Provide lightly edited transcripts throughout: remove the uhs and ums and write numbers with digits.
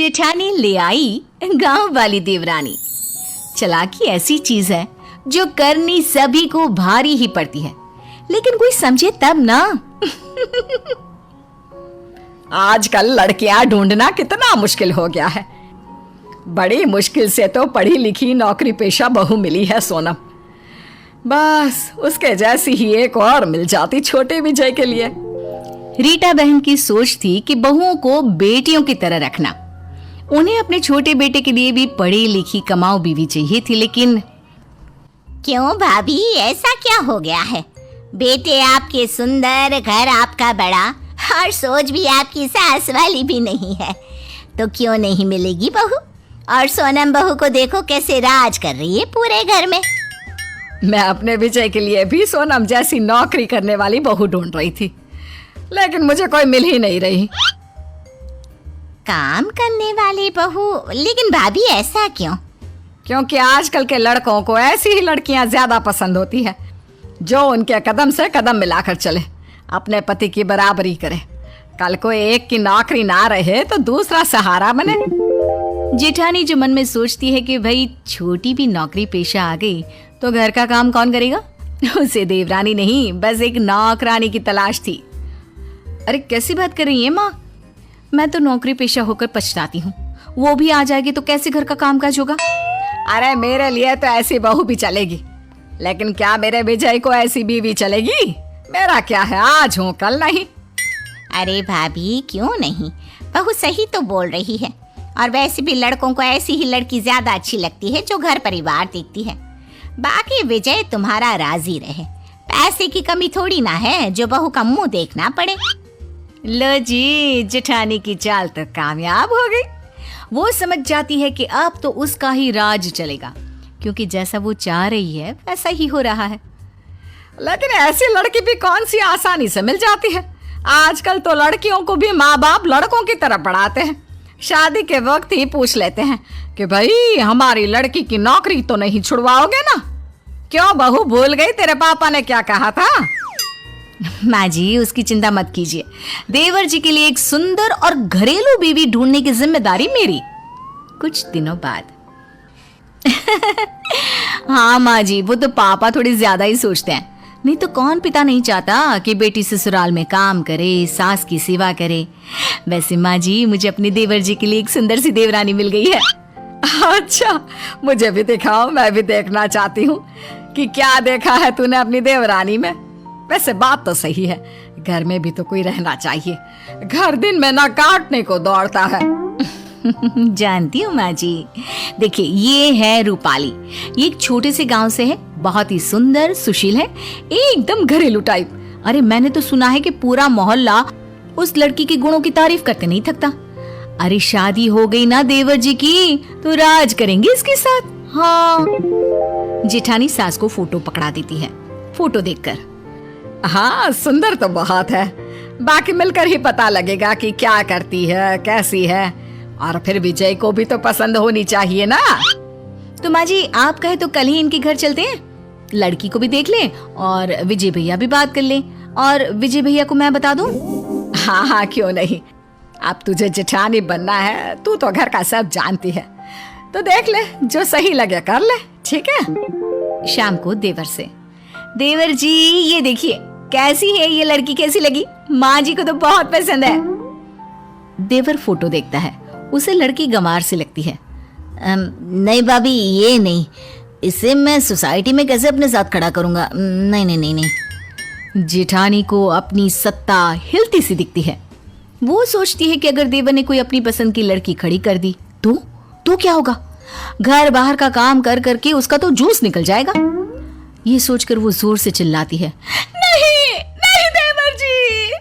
जेठानी ले आई गांव वाली देवरानी। चालाकी ऐसी चीज है जो करनी सभी को भारी ही पड़ती है, लेकिन कोई समझे तब ना। आजकल लड़कियां ढूंढना कितना मुश्किल हो गया है। बड़ी मुश्किल से तो पढ़ी लिखी नौकरी पेशा बहू मिली है सोनम। बस उसके जैसी ही एक और मिल जाती छोटे विजय के लिए। रीटा बहन की सोच थी कि बहुओं को बेटियों की तरह रखना। उन्हें अपने छोटे बेटे के लिए भी पढ़ी लिखी कमाऊ बीवी चाहिए थी, लेकिन क्यों भाभी, ऐसा क्या हो गया है? बेटे आपके सुंदर, घर आपका बड़ा, और सोच भी आपकी सास वाली भी नहीं है, तो क्यों नहीं मिलेगी बहू? और सोनम बहू को देखो कैसे राज कर रही है पूरे घर में। मैं अपने विजय के लिए भी सोनम जैसी नौकरी करने वाली बहू ढूंढ रही थी, लेकिन मुझे कोई मिल ही नहीं रही। काम करने वाली बहू? लेकिन भाभी ऐसा क्यों? क्योंकि आजकल के लड़कों को ऐसी ही लड़कियां ज्यादा पसंद होती है जो उनके कदम से कदम मिलाकर चले, अपने पति की बराबरी करे। कल को एक की नौकरी ना रहे तो दूसरा सहारा बने। जेठानी जो मन में सोचती है कि भाई छोटी भी नौकरी पेशा आ गई तो घर का काम कौन करेगा, उसे देवरानी नहीं बस एक नौकरानी की तलाश थी। अरे कैसी बात कर रही है माँ? मैं तो नौकरी पेशा होकर पछताती हूँ। वो भी आ जाएगी तो कैसे घर का काम काज होगा? अरे मेरे लिए तो ऐसी बहू भी चलेगी, लेकिन क्या मेरे विजय को ऐसी बीवी चलेगी? मेरा क्या है, आज हूँ कल नहीं। अरे भाभी क्यों नहीं, बहू सही तो बोल रही है। और वैसे भी लड़कों को ऐसी ही लड़की ज्यादा अच्छी लगती है जो घर परिवार देखती है। बाकी विजय तुम्हारा राजी रहे, पैसे की कमी थोड़ी ना है जो बहू का मुंह देखना पड़े। लो जी, जेठानी की चाल तो कामयाब हो गई। वो समझ जाती है कि अब तो उसका ही राज चलेगा, क्योंकि जैसा वो चाह रही है वैसा ही हो रहा है। लेकिन ऐसी लड़की भी कौन सी आसानी से मिल जाती है। आजकल तो लड़कियों को भी माँ बाप लड़कों की तरह पढ़ाते हैं। शादी के वक्त ही पूछ लेते हैं कि भाई हमारी लड़की की नौकरी तो नहीं छुड़वाओगे ना? क्यों बहू, भूल गई तेरे पापा ने क्या कहा था? माँ जी उसकी चिंता मत कीजिए, देवर जी के लिए एक सुंदर और घरेलू बीवी ढूंढने की जिम्मेदारी मेरी। कुछ दिनों बाद हाँ माँ जी, वो तो पापा थोड़ी ज्यादा ही सोचते हैं। नहीं तो कौन पिता नहीं चाहता कि बेटी ससुराल में काम करे, सास की सेवा करे। वैसे माँ जी मुझे अपने देवर जी के लिए एक सुंदर सी देवरानी मिल गई है। अच्छा, मुझे भी दिखाओ, मैं भी देखना चाहती हूँ कि क्या देखा है तूने अपनी देवरानी में। वैसे बात तो सही है, घर में भी तो कोई रहना चाहिए। घर दिन में ना काटने को दौड़ता है। जानती हूँ माँ जी। देखिए ये है रूपाली, ये एक छोटे से गांव से है, बहुत ही सुंदर सुशील है, एकदम घरेलू टाइप। अरे मैंने तो सुना है कि पूरा मोहल्ला उस लड़की के गुणों की तारीफ करते नहीं थकता। अरे शादी हो गई ना देवर जी की तो राज करेंगे इसके साथ। हाँ। जेठानी सास को फोटो पकड़ा देती है। फोटो देखकर हाँ सुंदर तो बहुत है, बाकी मिलकर ही पता लगेगा कि क्या करती है, कैसी है। और फिर विजय को भी तो पसंद होनी चाहिए ना। तो माँ जी आप कहे तो कल ही इनके घर चलते हैं, लड़की को भी देख लें और विजय भैया भी बात कर लें, और विजय भैया को मैं बता दूं। हाँ हाँ क्यों नहीं, अब तुझे जेठानी बनना है, तू तो घर का सब जानती है, तो देख ले, जो सही लगे कर ले, ठीक है। शाम को देवर से, देवर जी ये देखिए कैसी है ये लड़की, कैसी लगी? माँ जी को तो बहुत पसंद है। देवर फोटो देखता है, उसे लड़की गंवार से लगती है। नहीं भाभी ये नहीं, इसे मैं सोसाइटी में कैसे अपने साथ खड़ा करूंगा? नहीं नहीं नहीं नहीं। जेठानी को अपनी सत्ता हिलती सी दिखती है। वो सोचती है कि अगर देवर ने कोई अपनी पसंद की लड़की खड़ी कर दी तो क्या होगा? घर बाहर का काम कर करके उसका तो जूस निकल जाएगा। ये सोचकर वो जोर से चिल्लाती है, नहीं नहीं देवर जी,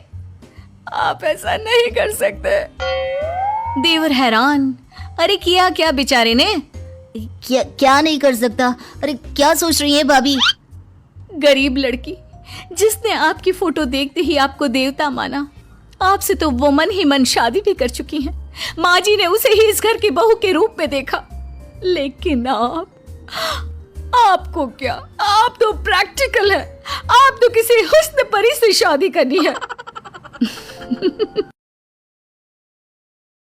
आप ऐसा नहीं कर सकते। देवर हैरान, अरे किया क्या बेचारे ने? क्या नहीं कर सकता? अरे क्या सोच रही है भाभी? गरीब लड़की जिसने आपकी फोटो देखते ही आपको देवता माना, आपसे तो वो मन ही मन शादी भी कर चुकी हैं। माँ जी ने उसे ही इस घर की बहू के रूप में देखा, लेकिन आपको क्या, आप तो प्रैक्टिकल है, आप तो किसी हुस्न परी से शादी करनी है।